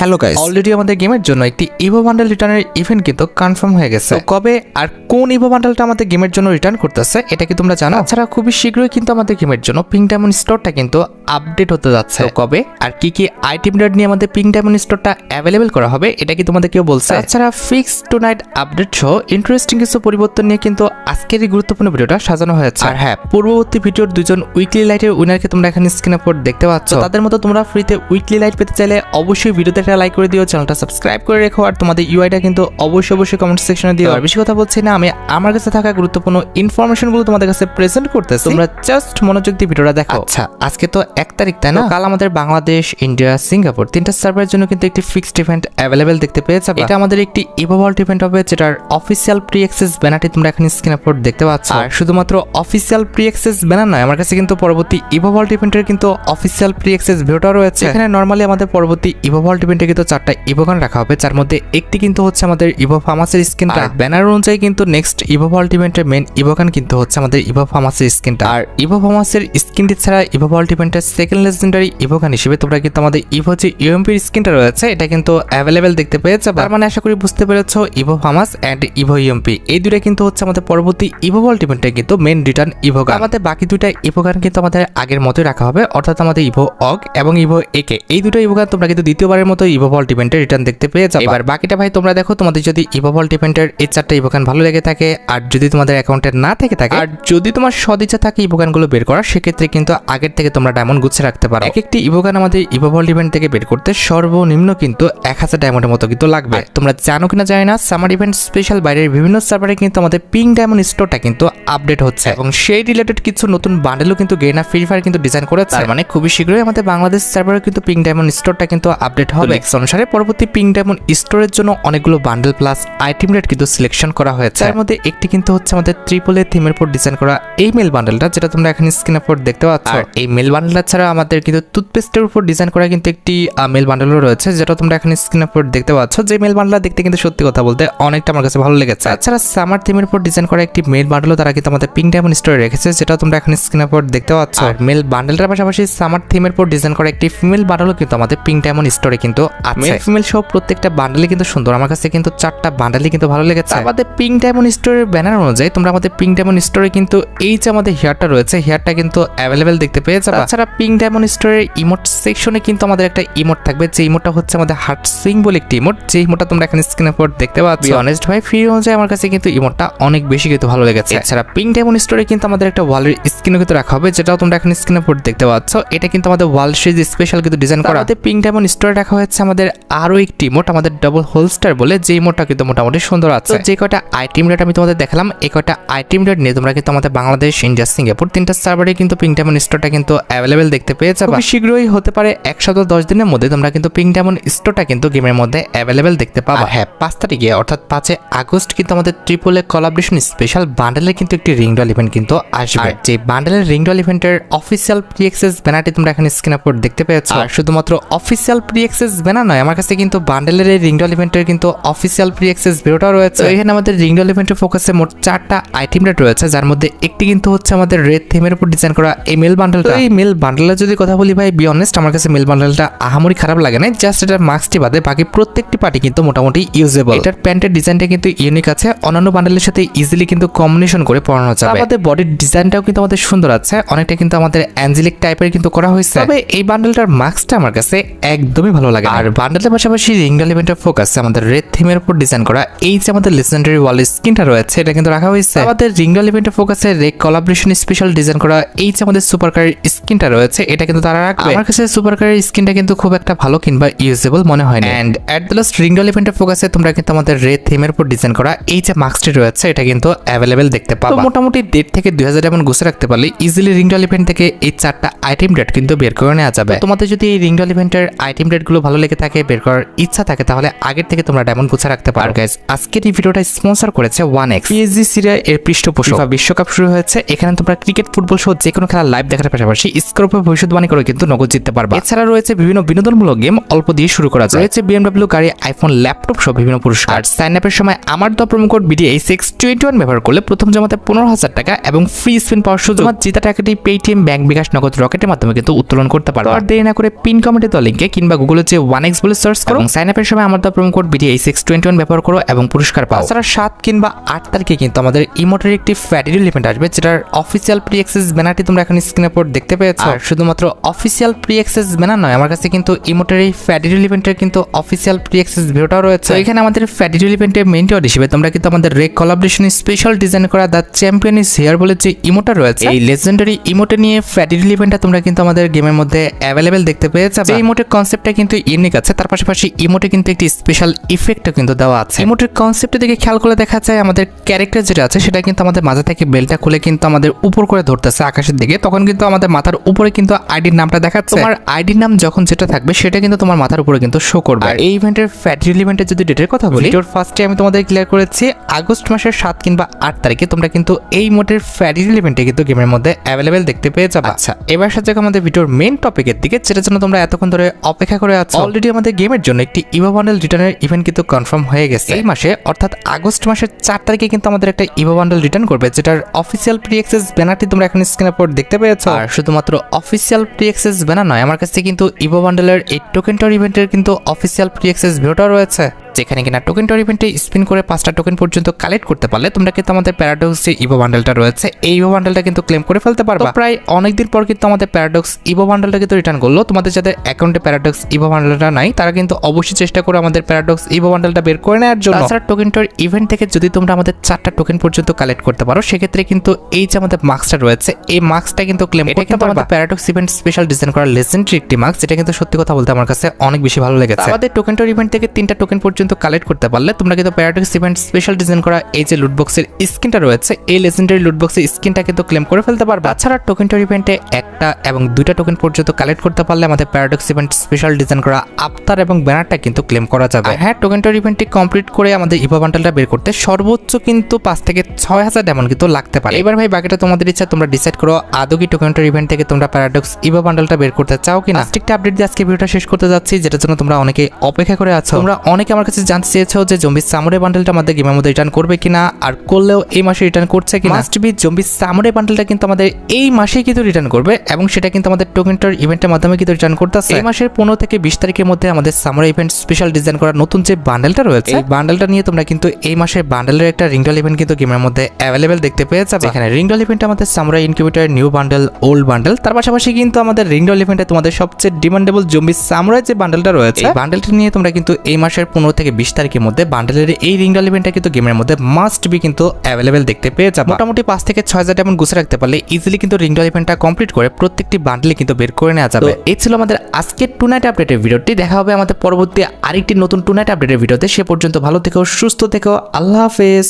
Hello guys, already আমাদের গেমের জন্য একটি ইভো বান্ডেল রিটার্নের ইভেন্ট কিন্তু কনফার্ম হয়ে গেছে। কবে আর কোন ইভো বান্ডেলটা আমাদের গেমের জন্য রিটার্ন করতেছে এটা কি তোমরা জানো? তাছাড়া খুবই শীঘ্রই কিন্তু আমাদের গেমের জন্য পিঙ্ক ডায়মন্ড স্টোরটা কিন্তু আপডেট হতে যাচ্ছে। কবে আর কি কি আইটেম রেট নিয়ে আমাদের পিঙ্ক ডায়মন্ড স্টোরটা অ্যাভেলেবেল করা হবে এটা কি তোমাদের কেউ বলছে? তাছাড়া ফিক্স টু নাইট আপডেট সহ ইন্টারেস্টিং কিছু পরিবর্তন নিয়ে কিন্তু আজকের এই গুরুত্বপূর্ণ ভিডিওটা সাজানো হয়েছে। আর হ্যাঁ, পূর্ববর্তী ভিডিওর দুজন উইকলি লাইটের উইনারকে তোমরা এখানে স্ক্রিনে পর দেখতে পাচ্ছ। তাদের মতো তোমরা ফ্রিতে উইকলি লাইট পেতে চাইলে অবশ্যই ভিডিওতে একটা লাইক করে দিও, চ্যানেলটা সাবস্ক্রাইব করে রেখো, আর তোমাদের ইউআইটা কিন্তু অবশ্যই কমেন্ট সেকশনে দিও। আর বেশি কথা বলছি না, আমি আমার কাছে থাকা গুরুত্বপূর্ণ ইনফরমেশনগুলো তোমাদের কাছে প্রেজেন্ট করতেছি, তোমরা জাস্ট মনোযোগ দিয়ে ভিডিওটা দেখো। আচ্ছা, আজকে তো 1 তারিখ তাই না? কাল আমাদের বাংলাদেশ, ইন্ডিয়া, সিঙ্গাপুর তিনটা সার্ভারের জন্য কিন্তু একটি ফিক্সড ইভেন্ট অ্যাভেলেবেল দেখতে পেয়ে যাবে। এটা আমাদের একটি ইভো ভল্ট ইভেন্ট হবে, যেটার অফিসিয়াল প্রি অ্যাক্সেস ব্যানারটি তোমরা এখানে স্ক্রিনে পর দেখতে পাচ্ছ। আর শুধুমাত্র অফিসিয়াল প্রি অ্যাক্সেস ব্যানার নয়, আমার কাছে কিন্তু পরবর্তী ইভো ভল্ট ইভেন্টের কিন্তু অফিসিয়াল প্রি অ্যাক্সেস ভিডিওটা রয়েছে। এখানে নরমালি আমাদের পরবর্তী ইভো ভল্ট ইভেন্টে কিন্তু 4টা ইভোগান রাখা হবে, যার মধ্যে একটি কিন্তু হচ্ছে আমাদের ইভো ফার্মাসির স্কিনটা। ব্যানার অনুযায়ী কিন্তু নেক্সট ইভো ভল্ট ইভেন্টের মেইন ইভোগান কিন্তু হচ্ছে আমাদের ইভো ফার্মাসির স্কিনটা। আর ইভো ফার্মাসির স্কিনটি ছাড়া ইভো ভল্ট ইভেন্টের সেকেন্ড লেজেন্ডারি ইভোগান হিসেবে তোমরা কিন্তু আমাদের ইভো যে ইউএমপির স্কিনটা রয়েছে এটা কিন্তু অ্যাভেলেবেল দেখতে পেয়ে যাবে। তার মানে আশা করি বুঝতে পেরেছো, ইভো ফার্মাস এন্ড ইভো ইউএমপি এই দুটো কিন্তু হচ্ছে আমাদের পরবর্তী ইভো ভল্ট ইভেন্টে কিন্তু মেইন রিটার্ন ইভোগান। আমাদের বাকি দুইটা ইভোগান কিন্তু আমাদের আগের মতোই রাখা হবে, অর্থাৎ আমাদের ইভো অগ এবং ইভো একে, এই দুটো ইভোগান তোমরা কিন্তু দ্বিতীয়বারের মতো ইভো ভল্ট ইভেন্টে রিটার্ন দেখতে পেয়ে যাবে। এবার বাকিটা ভাই তোমরা দেখো, তোমাদের যদি ইভো ভল্ট ইভেন্টের এই 4টা ইভোগান ভালো লেগে থাকে, আর যদি তোমাদের অ্যাকাউন্টে না থেকে থাকে, আর যদি তোমার সদিচ্ছা থাকে ইভোগানগুলো বের করার, সেক্ষেত্রে কিন্তু আগের থেকে তোমরা ডায়মন্ড গুছিয়ে রাখতে পারো। এক একটি ইভোগান আমাদের ইভো ভল্ট ইভেন্ট থেকে বের করতে সর্বনিম্ন কিন্তু 1000 ডায়মন্ডের মতো কিন্তু লাগবে। তোমরা জানো কিনা জানি না, সামার ইভেন্ট স্পেশাল বাইরের বিভিন্ন সার্ভারে কিন্তু আমাদের পিঙ্ক ডায়মন্ড স্টোরটা কিন্তু আপডেট হচ্ছে, এবং সেই রিলেটেড কিছু নতুন বান্ডেলও কিন্তু গেনা ফ্রি ফায়ার কিন্তু ডিজাইন করেছে। মানে খুবই শীঘ্রই আমাদের বাংলাদেশ সার্ভারে কিন্তু পিঙ্ক ডায়মন্ড স্টোরটা কিন্তু আপডেট হবে। অনুসারে পরবর্তী পিঙ্ক ডায়মন্ড স্টোরের জন্য অনেকগুলো বান্ডেল প্লাস আইটেম রেট কিন্তু সিলেকশন করা হয়েছে। তার মধ্যে একটি কিন্তু হচ্ছে আমাদের ট্রিপল এ থিমের উপর ডিজাইন করা এই মেল বান্ডেলটা, যেটা তোমরা এখানে স্ক্রিনে উপর দেখতে পাচ্ছ। এই মেল বান্ডেলটা ছাড়া আমাদের কিন্তু টুথপেস্টের উপর ডিজাইন করা কিন্তু একটি মেল বান্ডেলও রয়েছে, যেটা তোমরা এখানে স্ক্রিনে উপর দেখতে পাচ্ছ। যে মেল বান্ডেলটা দেখতে কিন্তু সত্যি কথা বলতে অনেকটা আমার কাছে ভালো লেগেছে। তাছাড়া সামার থিমের উপর ডিজাইন করা একটি মেল বান্ডেলও তারা কিন্তু আমাদের পিঙ্ক ডায়মন্ড স্টোরে রেখেছে, যেটা তোমরা এখানে স্ক্রিনে উপর দেখতে পাচ্ছ। আর মেল বান্ডেলটার পাশাপাশি সামার থিমের উপর ডিজাইন করা একটি ফিমেল বান্ডেলও কিন্তু আমাদের পিঙ্ক ডায়মন্ড স্টোরে কিন্তু আছে। মেল ফিমেল সব প্রত্যেকটা বান্ডেলই কিন্তু সুন্দর, আমার কাছে কিন্তু 4টা বান্ডেলই কিন্তু ভালো লেগেছে। আমাদের পিঙ্ক ডায়মন্ড স্টোরের ব্যানার অনুযায়ী তোমরা আমাদের পিঙ্ক ডায়মন্ড স্টোরে কিন্তু এই যে আমাদের হেয়ারটা রয়েছে, হেয়ারটা কিন্তু অ্যাভেলেবেল দেখতে পেয়ে যাবে। তাছাড়া পিঙ্ক ডায়মন্ড স্টোরের ইমোট সেকশনে কিন্তু আমাদের একটা ইমোট থাকবে, যে ইমোটটা হচ্ছে আমাদের হার্ট সুইং বলে একটি ইমোট, যে ইমোটটা তোমরা এখানে স্ক্রিনে পর দেখতে পাচ্ছ। অনেস্ট ভাই, ফ্রি অনুযায়ী আমার কাছে কিন্তু ইমোটটা অনেক বেশি কিন্তু ভালো লেগেছে। এছাড়া পিঙ্ক ডায়মন্ড স্টোরে কিন্তু আমাদের একটা ওয়ালের স্ক্রিনও কিন্তু রাখা হবে, যেটাও তোমরা এখানে স্ক্রিনে পর দেখতে পাচ্ছ। এটা কিন্তু আমাদের ওয়াল সিরিজ স্পেশাল কিন্তু ডিজাইন করা। আমাদের পিঙ্ক ডায়মন্ড স্টোরে রাখা হয়েছে আমাদের আরো একটি ইমোট, আমাদের ডাবল হোলস্টার বলে, যে ইমোটটা কিন্তু মোটামুটি সুন্দর আছে। যে কয়টা আইটেম রেট আমি তোমাদের দেখালাম, এই কয়টা আইটেম রেট নিয়ে তোমরা কিন্তু আমাদের বাংলাদেশ, ইন্ডিয়া, সিঙ্গাপুর তিনটা সার্ভারে কিন্তু পিঙ্ক ডায়মন্ড স্টোরটা কিন্তু অ্যাভেলেবেল দেখতে পেয়ে যাবে। খুব শীঘ্রই হতে পারে 1 সপ্তাহ 10 দিনের মধ্যে তোমরা কিন্তু পিঙ্ক ডায়মন্ড স্টোরটা কিন্তু গেমের মধ্যে অ্যাভেলেবেল দেখতে পাবে। হ্যাঁ, 5 তারিখে অর্থাৎ 5 আগস্ট কিন্তু আমাদের ট্রিপল এ কোলাবরেশন স্পেশাল বান্ডেলের কিন্তু একটি রিং ডল ইভেন্ট কিন্তু আসবে। যে বান্ডেলের রিং ডল ইভেন্টের অফিসিয়াল প্রি অ্যাক্সেস ব্যানারটি তোমরা এখানে স্ক্রিনে পর দেখতে পেয়েছ। আর শুধুমাত্র অফিসিয়াল প্রি অ্যাক্সেস ব্যানার নয়, আমার কাছে কিন্তু বান্ডেলের এই রিং ডল ইভেন্টের কিন্তু অফিসিয়াল প্রি অ্যাক্সেস ভিডিওটা রয়েছে। এখানে আমাদের রিং ডল ইভেন্টের ফোকাসে মোট 4টা আইটেম রেট রয়েছে, যার মধ্যে একটি কিন্তু হচ্ছে আমাদের রেড থিমের উপর ডিজাইন করা এই মেল বান্ডেলটা। এই মেল বান্ডেলের যদি কথা বলি ভাই, বি অনেস্ট, আমার কাছে মেল বান্ডেলটা আহামরি খারাপ লাগে না, জাস্ট এটার মাস্কটি বাদে বাকি প্রত্যেকটি পার্টি কিন্তু মোটামুটি ইউজেবল। এটার প্যান্টের ডিজাইনটা কিন্তু ইউনিক আছে, অন্যান্য বান্ডেলের সাথে ইজিলি কিন্তু কম্বিনেশন করে পরানো যাবে। আমাদের বডির ডিজাইনটাও কিন্তু আমাদের সুন্দর আছে, অনেকটা কিন্তু আমাদের অ্যাঞ্জেলিক টাইপের কিন্তু করা হয়েছে। তবে এই বান্ডেলটার মাস্কটা আমার কাছে একদমই ভালো লাগে। আর বান্ডেলের পাশাপাশি রিং ডল ইভেন্টের ফোকাস আমাদের রেড থিমের উপর ডিজাইন করা এই যে আমাদের লেজেন্ডারি ওয়াল স্কিনটা রয়েছে, এটা কিন্তু রাখা হয়েছে। আমাদের রিং ডল ইভেন্টের ফোকাসে রেড কোলাবরেশন স্পেশাল ডিজাইন করা এই যে আমাদের সুপার কারের স্কিনটা রয়েছে, এটা কিন্তু তারা রাখবে। আমার কাছে সুপার কারের স্কিনটা কিন্তু খুব একটা ভালো কিংবা ইউজেবল মনে হয় না। And at the last ring doll ইভেন্টের ফোকাসে তোমরা কিন্তু আমাদের রেড থিমের উপর ডিজাইন করা এই যে মাস্কটি রয়েছে, এটা কিন্তু অ্যাভেলেবেল দেখতে পাবে। মোটামুটি 1.5 থেকে 2000 ডায়মন্ড গুছিয়ে রাখতে পারলে ইজিলি রিং ডল ইভেন্ট থেকে এই 4টা আইটেম রেট কিন্তু বের করে নেওয়া যাবে। তোমাদের যদি এই রিং ডল ইভেন্টের আইটেম রেট গুলো ভালো লেগে থাকে, বের করার ইচ্ছা থাকে, তাহলে আগের থেকে তোমরা ডায়মন্ড গুছিয়ে রাখতে পারো। গাইস, আজকের এই ভিডিওটা স্পন্সর করেছে 1x। পিএসজি সিরিয়া এর পৃষ্ঠপোষক। ফিফা বিশ্বকাপ শুরু হয়েছে, এখানে তোমরা ক্রিকেট, ফুটবল সহ যে কোনো খেলা লাইভ দেখার পাশাপাশি স্কোর ভবিষ্যৎবাণী করে কিন্তু নগদ জিততে পারবে। এছাড়া রয়েছে বিভিন্ন বিনোদনমূলক গেম অল্প দিয়ে শুরু করা যায়। রয়েছে BMW গাড়ি, আইফোন, ল্যাপটপ সহ বিভিন্ন পুরস্কার। সাইন আপের সময় আমার দেওয়া প্রোমো কোড BDH621 ব্যবহার করলে প্রথম জমাতে 15,000 টাকা এবং ফ্রি স্পিন পাওয়ার সুযোগ। জেতা টাকাটি পেটিএম, ব্যাংক, বিকাশ, নগদ, রকেটের মাধ্যমে কিন্তু উত্তোলন করতে পারবে। আর দেরি না করে পিন কমেন্টে দেওয়া লিঙ্কে কিংবা গুগলের যে 1x বলে সার্চ করো এবং সাইন আপের সময় আমাদের প্রোমো কোড BDA621 ব্যবহার করো এবং পুরস্কার পাও। তাছাড়া 7 কিংবা 8 তারিখে কিন্তু আমাদের ইমোটের একটি ফ্যাডিডি ইভেন্ট আসবে, যেটার অফিসিয়াল প্রি অ্যাক্সেস ব্যানারটি তোমরা এখন স্ক্রিনের উপর দেখতে পেয়েছো। আর শুধুমাত্র অফিসিয়াল প্রি অ্যাক্সেস ব্যানার নয়, আমার কাছে কিন্তু ইমোটের এই ফ্যাডিডি ইভেন্টের কিন্তু অফিসিয়াল প্রি অ্যাক্সেস ভিডিওটাও রয়েছে। এখানে আমাদের ফ্যাডিডি ইভেন্টের মেইন টিওর হিসেবে তোমরা কিন্তু আমাদের রেক কোলাবোরেশন স্পেশাল ডিজাইন করা দ্য চ্যাম্পিয়ন ইজ হিয়ার বলে যে ইমোটা রয়েছে, এই লেজেন্ডারি ইমোটে নিয়ে ফ্যাডিডি ইভেন্টটা তোমরা কিন্তু আমাদের গেমের মধ্যে অ্যাভেলেবেল দেখতে পেয়ে যাবে। এই ইমোটের কনসেপ্টটা কিন্তু ইউনিক আছে, তার পাশাপাশি ইমোটে কিন্তু একটি স্পেশাল ইফেক্টও কিন্তু দেওয়া আছে। ইমোটের কনসেপ্টের দিকে খেয়াল করে দেখা যায় আমাদের ক্যারেক্টার যেটা আছে সেটা কিন্তু আমাদের মাথা থেকে বেলটা খুলে কিন্তু আমাদের উপর করে ধরতেছে আকাশের দিকে, তখন কিন্তু আমাদের মাথার উপরে কিন্তু আইডির নামটা দেখাচ্ছে। তোমার আইডির নাম যখন যেটা থাকবে সেটা কিন্তু তোমার মাথার উপরে কিন্তু শো করবে। আর এই ইভেন্টের ফ্যাডিডি ইভেন্টের যদি ডেটের কথা বলি, ভিডিওর ফার্স্টে আমি তোমাদের ক্লিয়ার করেছি আগস্ট মাসের 7 কিংবা 8 তারিখে তোমরা কিন্তু এই ইমোটের ফ্যাডিডি ইভেন্টে কিন্তু গেমের মধ্যে অ্যাভেলেবেল দেখতে পেয়ে যাবে। আচ্ছা, এবার সাথে আমাদের ভিডিওর মেইন টপিকের দিকে, যেটার জন্য তোমরা এতক্ষণ ধরে অপেক্ষা করে আছো। অলরেডি আমাদের গেমের জন্য একটি ইভো বান্ডেল রিটার্নের ইভেন্ট কিন্তু কনফার্ম হয়ে গেছে। এই মাসে অর্থাৎ আগস্ট মাসের 4 তারিখে কিন্তু আমাদের একটা ইভো বান্ডেল রিটার্ন করবে, যেটার অফিসিয়াল প্রি অ্যাক্সেস ব্যানারটি তোমরা এখন স্ক্রিনের উপর দেখতে পেয়েছো। আর শুধুমাত্র অফিসিয়াল প্রি অ্যাক্সেস ব্যানার নয়, আমার কাছে কিন্তু ইভো বান্ডেলের এই টোকেন টর ইভেন্টের কিন্তু অফিসিয়াল প্রি অ্যাক্সেস ভিডিওটা রয়েছে, যেখানে কিনা টোকেন টর ইভেন্টে স্পিন করে 5টা টোকেন পর্যন্ত কালেক্ট করতে পারলে তোমরা কিন্তু আমাদের প্যারাডক্স যে ইভো বান্ডেলটা রয়েছে এই ইভো বান্ডেলটা কিন্তু ক্লেম করে ফেলতে পারবে। প্রায় অনেকদিন পর কিন্তু আমাদের প্যারাডক্স ইভো বান্ডেলটা কিন্তু রিটার্ন করলো। তোমাদের যাদের অ্যাকাউন্টে প্যারাডক্স ইভো বান্ডেলটা নাই তারা কিন্তু অবশ্যই চেষ্টা করো আমাদের প্যারাডক্স ইভো বান্ডেলটা বের করে নেওয়ার জন্য। তাছাড়া টোকেন টর ইভেন্ট থেকে যদি তোমরা আমাদের 4টা টোকেন পর্যন্ত কালেক্ট করতে পারো, সেক্ষেত্রে কিন্তু এই যে আমাদের মার্কসটা রয়েছে এই মার্কসটা কিন্তু ক্লেম করতে পারবে। আমাদের প্যারাডক্স ইভেন্ট স্পেশাল ডিজাইন করা লেজেন্ডারি একটি মার্কস, যেটা কিন্তু সত্যি কথা বলতে আমার কাছে অনেক বেশি ভালো লেগেছে। আমাদের টোকেন টর ইভেন্ট থেকে 3টা টোকেন পর্যন্ত কালেক্ট করতে পারলে তোমরা কিন্তু প্যারাডক্স ইভেন্ট স্পেশাল ডিজাইন করা এই যে লুটবক্সের স্কিনটা রয়েছে এই লেজেন্ডারি লুটবক্সের স্কিনটা কিন্তু ক্লেম করে ফেলতে পারবে। তাছাড়া টোকেন টর ইভেন্টে 1টা এবং 2টা টোকেন পর্যন্ত কালেক্ট করতে পারলে আমাদের প্যারাডক্স ইভেন্ট স্পেশাল ডিজাইন করা আফতার এবং ব্যানারটা কিন্তু ক্লেম করা যাবে। হ্যাঁ, টোকেন টর ইভেন্টটি কমপ্লিট করে আমাদের ইভো বান্ডেলটা বের করতে সর্বোচ্চ কিন্তু 5 থেকে 6000 ডায়মন্ড কিন্তু লাগতে পারে। এবার ভাই বাকিটা তোমাদের ইচ্ছা, তোমরা ডিসাইড করো আদৌ কি টোকেন টর ইভেন্ট থেকে তোমরা প্যারাডক্স ইভো বান্ডেলটা বের করতে চাও কিনা। একটা আপডেট দিয়ে আজকে ভিডিওটা শেষ করতে যাচ্ছি, যেটার জন্য তোমরা অনেকে অপেক্ষা করে আছো। তোমরা অনেকে আমার কাছে জানতে চেয়েছো যে জম্বি সামুরাই বান্ডেলটা আমাদের গেমের মধ্যে রিটার্ন করবে কিনা, আর করলেও এই মাসে রিটার্ন করছে কিনা। মাস্ট বি জম্বি সামুরাই বান্ডেলটা কিন্তু আমাদের এই মাসেই কিন্তু রিটার্ন করবে এবং সেটা কিন্তু আমাদের টোকেন টর ইভেন্টের মাধ্যমে কিন্তু রিটার্ন করতেছে। এই মাসের 15 থেকে 20 তারিখের মধ্যে আমাদের সামুরাই ইভেন্ট স্পেশাল ডিজাইন করা নতুন যে বান্ডেলটা রয়েছে এই বান্ডেলটা নিয়ে তোমরা কিন্তু এই মাসের বান্ডেলের একটা রিংডল ইভেন্ট কিন্তু গেমের মধ্যে অ্যাভেলেবেল দেখতে পেয়ে যাবে। এখানে রিংডল ইভেন্টে আমাদের samurai incubator new bundle old bundle, তার পাশাপাশি কিন্তু আমাদের রিংডল ইভেন্টে তোমাদের সবচেয়ে ডিমান্ডেবল জম্বি সামুরাই যে বান্ডেলটা রয়েছে এই বান্ডেলটা নিয়ে তোমরা কিন্তু এই মাসের 15 থেকে 20 তারিখের মধ্যে বান্ডেলের এই রিংডল ইভেন্টটা কিন্তু গেমের মধ্যে মাস্ট বি কিন্তু অ্যাভেলেবেল দেখতে পেয়ে যাবে। মোটামুটি 5 থেকে 6000 ডায়মন্ড গুছে রাখতে পারলে ইজিলি কিন্তু রিংডল ইভেন্টটা কমপ্লিট করে প্রত্যেকটি বান্ডেলে কিন্তু বের করে নেওয়া যাবে। এই ছিল আমাদের আজকের টুনাইট আপডেটের ভিডিওটি। দেখা হবে আমাদের পরবর্তী আরেকটি নতুন টুনাইট আপডেটের ভিডিওতে। সে পর্যন্ত ভালো থেকো, সুস্থ থেকো, আল্লাহ হাফেজ।